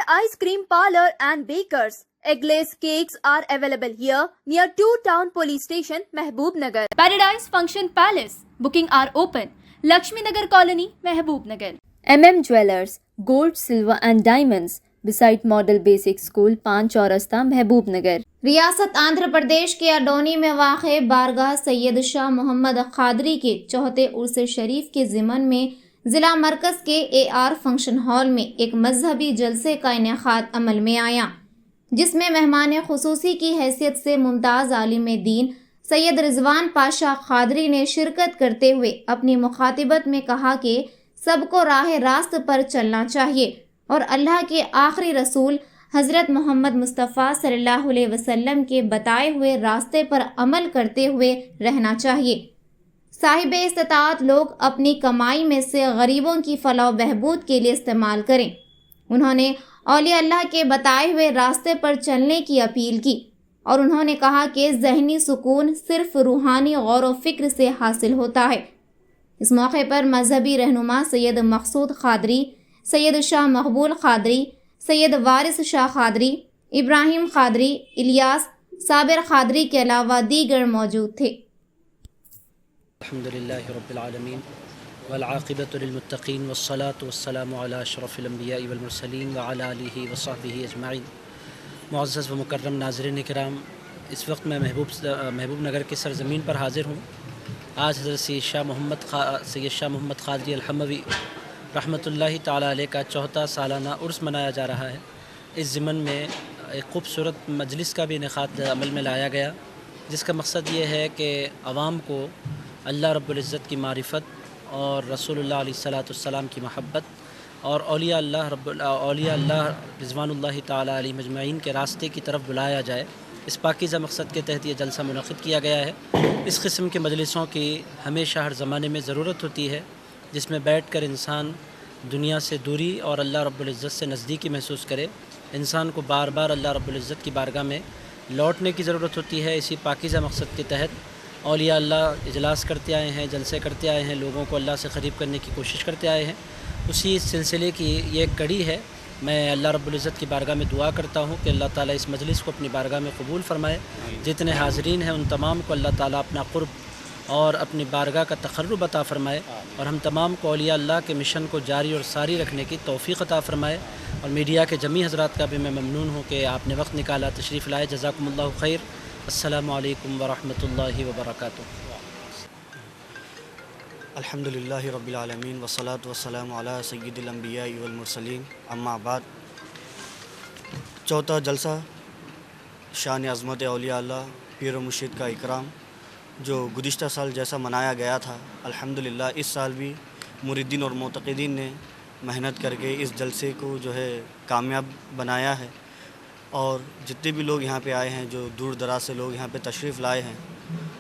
Ice Cream Parlor and Bakers. Eggless cakes are available here near 2 Town Police Station, Mehboob Nagar. Paradise Function Palace. Booking are open. Lakshmi Nagar Colony, Mehboob Nagar. Jewelers, Gold, Silver and Diamonds. Beside Model Basic School, पान चौरस्ता, महबूब नगर. रियासत आंध्र प्रदेश के अडोनी में वाक़े बारगाह सैयद शाह मोहम्मद क़ादरी के चौथे उर्स शरीफ के ज़िमन में ज़िला मरकज़ के AR फंक्शन हॉल में एक मजहबी जलसे का इनेकाद अमल में आया, जिसमें मेहमान खुसूसी की हैसियत से मुमताज़ आलिम दीन सैयद रिजवान पाशा क़ादरी ने शिरकत करते हुए अपनी मुखातिबत में कहा कि सबको राह रास्त पर चलना चाहिए और अल्लाह के आखिरी रसूल हज़रत मोहम्मद मुस्तफ़ा सल्लल्लाहु अलैहि वसल्लम के बताए हुए रास्ते पर अमल करते हुए रहना चाहिए। साहिब इस्तिताअत लोग अपनी कमाई में से गरीबों की फलाह बहबूद के लिए इस्तेमाल करें। उन्होंने औलिया अल्लाह के बताए हुए रास्ते पर चलने की अपील की और उन्होंने कहा कि ज़हनी सुकून सिर्फ रूहानी गौर व फिक्र से हासिल होता है। इस मौके पर मजहबी रहनुमा सैयद मकसूद क़ादरी, सैयद शाह मकबूल क़ादरी, सैयद वारिस शाह क़ादरी, इब्राहिम क़ादरी, इलियास, साबिर क़ादरी के अलावा दीगर मौजूद थे। अल्हम्दुलिल्लाहि रब्बिल आलमीन वल आक़िबतु लिल मुत्तक़ीन वस्सलातु वस्सलामु अला अशरफिल अंबियाइ वल मुरसलीन व अला आलिहि व सहबिहि अजमाइन। मुअज़्ज़ज़ व मुकर्रम नाज़रीन किराम, इस वक्त मैं महबूब नगर की सरज़मीन पर हाज़िर हूँ। आज हज़रत सैयद शाह मोहम्मद क़ादरी अल-हमवी रहमतुल्लाहि ताला अलैह का चौथा सालाना उर्स मनाया जा रहा है। इस ज़िमन में एक खूबसूरत मजलिस का भी इनेकाद अमल में लाया गया, जिसका मकसद ये है कि आवाम को अल्लाह रब्बुल इज़्ज़त की मारिफत और रसूलुल्लाह अलैहिस्सलाम की महब्बत और औलिया अल्लाह रिज़वानुल्लाहि ताला अलैहिम अजमईन के रास्ते की तरफ बुलाया जाए। इस पाकीज़ा मकसद के तहत ये जलसा मुनक़िद किया गया है। इस किस्म के मजलिसों की हमेशा हर ज़माने में ज़रूरत होती है, जिसमें बैठकर इंसान दुनिया से दूरी और अल्लाह रब्बुल इज़्ज़त से नज़दीकी महसूस करे। इंसान को बार बार अल्लाह रब्बुल इज़्ज़त की बारगाह में लौटने की ज़रूरत होती है। इसी पाकीज़ा मकसद के तहत औलिया अल्लाह इजलास करते आए हैं, जलसे करते आए हैं, लोगों को अल्लाह से क़रीब करने की कोशिश करते आए हैं। उसी सिलसिले की ये एक कड़ी है। मैं अल्लाह रब्बुल इज़्ज़त की बारगाह में दुआ करता हूँ कि अल्लाह ताला इस मजलिस को अपनी बारगाह में कबूल फ़रमाए। जितने हाज़रीन हैं उन तमाम को अल्लाह ताला अपना क़ुर्ब और अपनी बारगाह का तक़र्रुब अता फ़रमाए और हम तमाम को औलिया अल्लाह के मिशन को जारी और सारी रखने की तौफ़ीक़ अता फ़रमाए। और मीडिया के जमी हज़रात का भी मैं ममनून हूँ कि आपने वक्त निकाला, तशरीफ़ लाए। जज़ाकुमुल्लाहु खैर। अस्सलामु अलैकुम व रहमतुल्लाहि व बरकातुहू। अल्हम्दुलिल्लाहि रब्बिल आलमीन वस्सलातु वस्सलामु अला सय्यिदिल अंबियाइ वल मुरसलीन, अम्मा बाद। चौथा जलसा शान अज़मत औलिया अल्लाह पीर मुर्शिद का इकराम जो गुज़िश्ता साल जैसा मनाया गया था, अल्हम्दुलिल्लाह इस साल भी मुरीदीन और मोतक़ीदीन ने मेहनत करके इस जलसे को जो है कामयाब बनाया है। और जितने भी लोग यहाँ पे आए हैं, जो दूर दराज से लोग यहाँ पे तशरीफ़ लाए हैं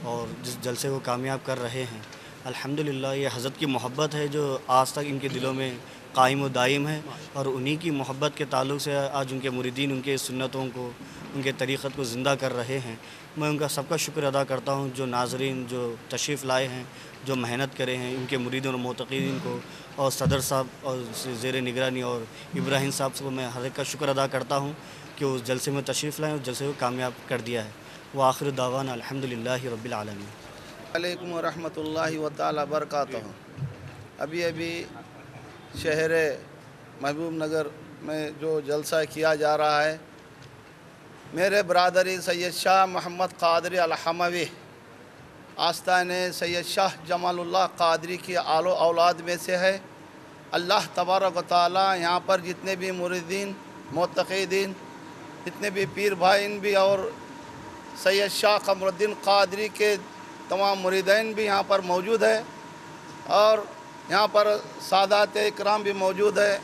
और जिस जलसे को कामयाब कर रहे हैं, अल्हम्दुलिल्लाह ये हज़रत की मोहब्बत है जो आज तक इनके दिलों में कायम व दायम है। और उन्हीं की मोहब्बत के ताल्लुक़ से आज उनके मुरीदीन उनके सुन्नतों को, उनके तरीक़त को ज़िंदा कर रहे हैं। मैं उनका सबका शुक्र अदा करता हूँ, जो नाज़रीन जो तशरीफ़ लाए हैं, जो मेहनत करे हैं, उनके मुरीदीन और मोतक़ीदीन को और सदर साहब और ज़ेर निगरानी और इब्राहिम साहब को मैं हर एक का शुक्र अदा करता हूँ कि उस जलसे में तशरीफ़ लाएँ, उस जलसे को कामयाब कर दिया है। व आखिर दावाना अल्हम्दुलिल्लाहि रब्बिल आलमीन। अलैकुम व रहमतुल्लाहि व तआला बरकातहू। अभी शहर महबूब नगर में जो जलसा किया जा रहा है, मेरे बरादरी सैयद शाह मोहम्मद क़ादरी अल-हमवी आस्ताने सैयद शाह जमालुल्लाह क़ादरी की आलो औलाद में से है। अल्लाह तबारक व तआला यहाँ पर जितने भी मुरीदीन, मोतक़ीदीन, जितने भी पीर भाईन भी और सैयद शाह क़मरुद्दीन क़ादरी के तमाम मुरीदैन भी यहाँ पर मौजूद है और यहाँ पर सादात इकराम भी मौजूद है।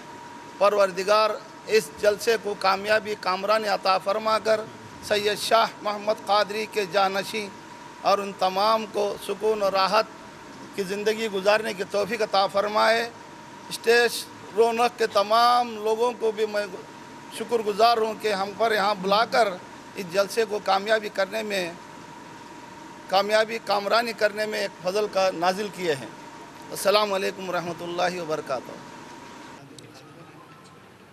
परवरदिगार इस जलसे को कामयाबी कामरानी अता फरमा कर सैयद शाह मोहम्मद क़ादरी के जानशी और उन तमाम को सुकून और राहत की ज़िंदगी गुजारने की तौफ़ीक़ अता फरमाए। स्टेज रौनक के तमाम लोगों को भी मैं शुक्रगुज़ार हूँ कि हम पर यहाँ बुलाकर इस जलसे को कामयाबी कामरानी करने में एक फजल का नाजिल किए हैं। अस्सलामु अलैकुम रहमतुल्लाहि व बरकातहू।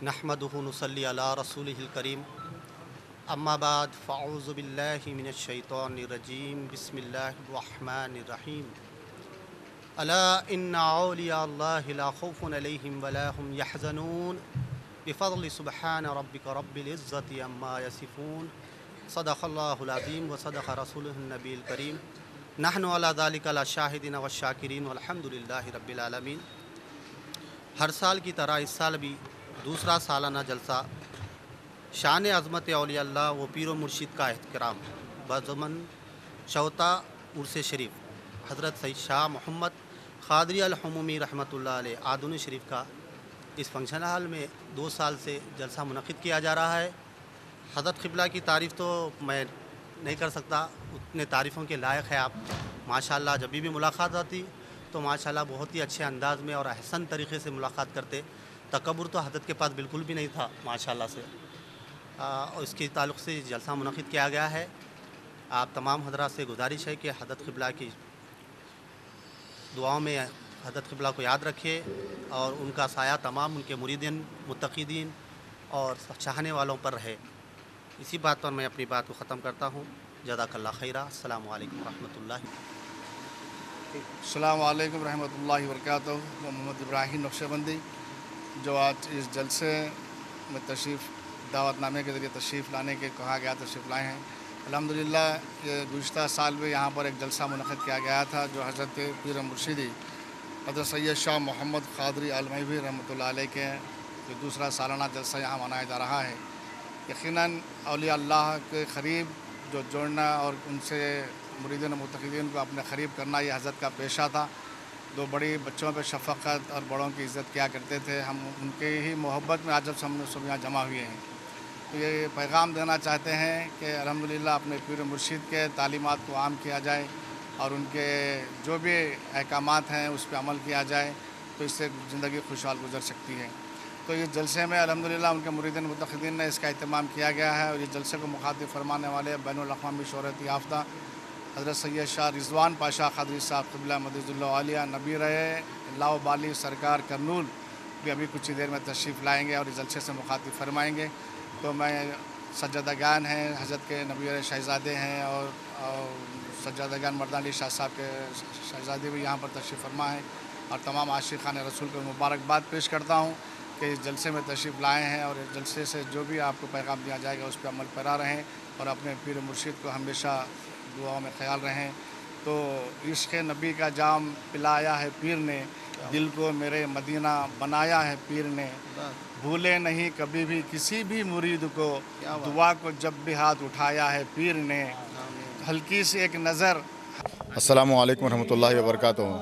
नहमदुहु नुसल्ली अला रसूलिहिल करीम अम्मा बाद फ़अऊज़ु बिल्लाहि मिनश शैतानिर रजीम बिस्मिल्लाहिर रहमानिर रहीम अला इन्ना औलिया अल्लाहि ला खौफुन अलैहिम वला हुम यहज़नून बिफ़ज़्लि सुब्हान रब्बिका रब्बिल इज़्ज़ति अम्मा यसिफ़ून सदक़ल्लाहुल अज़ीम व सदक़ रसूलुहुन नबील करीम नहनु अला ज़ालिका लशाहिदीन व शाकिरीन वल्हम्दुलिल्लाहि रब्बिल आलमीन। हर साल की तरह इस साल भी दूसरा सालाना जलसा शान अज़मत औलिया अल्लाह व पीर व मुर्शिद का एहतराम बज़मन शौता उर्स शरीफ हज़रत सैयद शाह मोहम्मद क़ादरी अल-हमूमी रहमतुल्लाह अलैह आदुन शरीफ का इस फंक्शन हॉल में 2 साल से जलसा मुनक़िद किया जा रहा है। हज़रत क़िबला की तारीफ़ तो मैं नहीं कर सकता, उतने तारीफ़ों के लायक है आप। माशाअल्लाह जब भी मुलाकात आती तो माशाअल्लाह बहुत ही अच्छे अंदाज में और अहसन तरीक़े से मुलाकात करते। तकब्बुर तो हज़रत के पास बिल्कुल भी नहीं था माशाअल्लाह से। और इसके ताल्लुक़ से जलसा मुनक़िद किया गया है। आप तमाम हज़रात से गुजारिश है कि हज़रत क़िबला की दुआओं में हज़रत क़िबला को याद रखे और उनका साया तमाम उनके मुरीदीन मुत्तक़ीदीन और चाहने वालों पर रहे। इसी बात पर मैं अपनी बात को ख़त्म करता हूँ। जज़ाकल्लाह खैरा। अस्सलामु अलैकुम रहमतुल्लाहि। अस्सलामु अलैकुम रहमतुल्लाहि व बरकातहू। मोहम्मद इब्राहिम नक्शबंदी जो आज इस जलसे में तशरीफ़ दावतनामे के ज़रिए तशरीफ़ लाने के कहा गया तशरीफ़ लाए हैं। अल्हम्दुलिल्लाह ये गुज़िश्ता साल में यहाँ पर एक जलसा मुनक़िद किया गया था जो हज़रत पीर मुर्शिदी हज़रत सैयद शाह मोहम्मद क़ादरी अल-महीवी रहमतुल्लाह अलैह के जो दूसरा सालाना जलसा यहाँ मनाया जा रहा है। यकीनन औलिया अल्लाह के क़रीब जो जोड़ना और उनसे मुरीदीन मुत्तक़ीदीन को अपने क़रीब करना ये हज़रत का पेशा था। दो बड़ी बच्चों पे शफ़क़त और बड़ों की इज़्ज़त किया करते थे। हम उनके ही मोहब्बत में आज जब हम सब यहाँ जमा हुए हैं तो ये पैगाम देना चाहते हैं कि अल्हम्दुलिल्लाह अपने पीर मुर्शिद के तालीमात को आम किया जाए और उनके जो भी अहकामात हैं उस पर अमल किया जाए तो इससे ज़िंदगी खुशहाल गुजर सकती है। तो इस जलसे में अल्हम्दुलिल्लाह उनके मुरीदीन मुत्तक़ीदीन ने इसका अहतमाम किया गया है और इस जलसे को मुखातिब फरमाने वाले बैनुल अक़वामी शोहरत याफ्ता हज़रत सैयद शाह रिज़वान पाशा क़ादरी साहब क़िबला मदीजुल्लाह आलिया नबी रहे लाओ बाली सरकार करनूल भी अभी कुछ ही देर में तशरीफ़ लाएँगे और इस जलसे से मुखातिब फरमाएँगे। तो मैं सज्जादगान हैं हज़रत के नबी शहज़ादे हैं और सज्जादगान मर्दानी शाह साहब के शहज़ादे भी यहाँ पर तशरीफ़ फरमा हैं और तमाम आशिक़ान रसूल को मुबारकबाद पेश करता हूँ कि इस जलसे में तशरीफ़ लाए हैं और इस जलसे से जो भी आपको पैगाम दिया जाएगा उस पर अमल पैरा रहें और अपने पीर मुर्शिद को हमेशा दुआओं में ख्याल रहें। तो इश्क़ नबी का जाम पिलाया है पीर ने, दिल को मेरे मदीना बनाया है पीर ने, भूले नहीं कभी भी किसी भी मुरीद को, दुआ को जब भी हाथ उठाया है पीर ने, हल्की सी एक नज़र। अस्सलामु अलैकुम रहमतुल्लाहि व बरकातहू।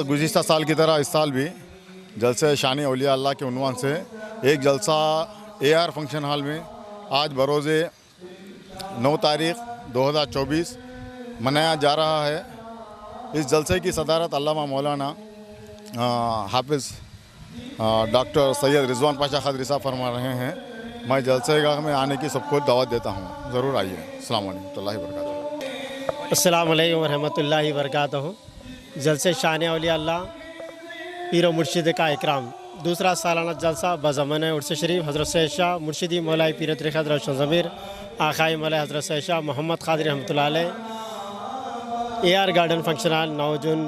गुज़िश्ता साल की तरह इस साल भी जलसे शान औलिया अल्लाह के उन्वान से एक जलसा AR फंक्शन हॉल में आज बरोज़े 9 तारीख़ 2024 मनाया जा रहा है। इस जलसे की सदारत अल्लामा मौलाना हाफिज़ डॉक्टर सैयद रिज़वान पाशा क़ादरी साहब फरमा रहे हैं। मैं जलसे गाह में आने की सबको दावत देता हूँ, ज़रूर आइए। अस्सलामु अलैकुम रहमतुल्लाहि व बरकातहू। अस्सलामु अलैकुम रहमतुल्लाहि व बरकातहू। जलसे शान औलिया अल्लाह पीर व मुर्शिद का इकराम दूसरा सालाना जलसा बज़मन उर्स शरीफ हज़रत सैयद शाह मुर्शिदी मौलाई पीर तरीक़त हज़रत ज़मीर आखाई मौलाई हज़रत सैयद शाह मोहम्मद क़ादरी रहमतुल्लाह अलैह AR गार्डन फंक्शन हॉल 9 जून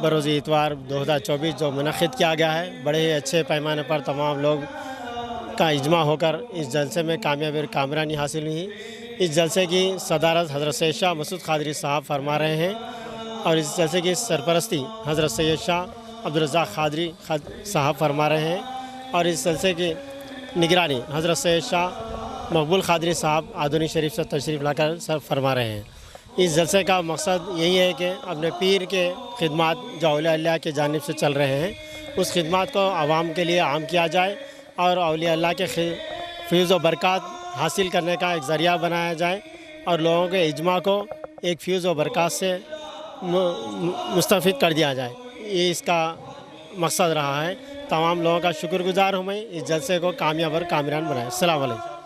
बरोज़ इतवार 2024 जो मुनक़िद किया गया है। बड़े ही अच्छे पैमाने पर तमाम लोग का इजमा होकर इस जलसे में कामयाबी और कामरानी हासिल हुई। इस जलसे की सदारत हज़रत सैयद शाह मसूद क़ादरी साहब फरमा रहे हैं और इस जलसे की सरपरस्ती हज़रत सैयद शाह अब्दुल रज़्ज़ाक़ क़ादरी साहब फरमा रहे हैं और इस जलसे की निगरानी हज़रत सैयद शाह मकबूल क़ादरी साहब आदुनी शरीफ से तशरीफ़ लाकर सर फरमा रहे हैं। इस जलसे का मकसद यही है कि अपने पीर के खिदमात जो औलिया अल्लाह के जानिब से चल रहे हैं उस खिदमात को आवाम के लिए आम किया जाए और औलिया अल्लाह के फ़ैज़ व बरक़ात हासिल करने का एक ज़रिया बनाया जाए और लोगों के इज्मा को एक फ़ैज़ व बरक़ात से मुस्तफ़ीद कर दिया जाए। ये इसका मकसद रहा है। तमाम लोगों का शुक्रगुज़ार हूँ मैं। इस जलसे को कामयाब और कामयान बनाए। अस्सलामु अलैकुम।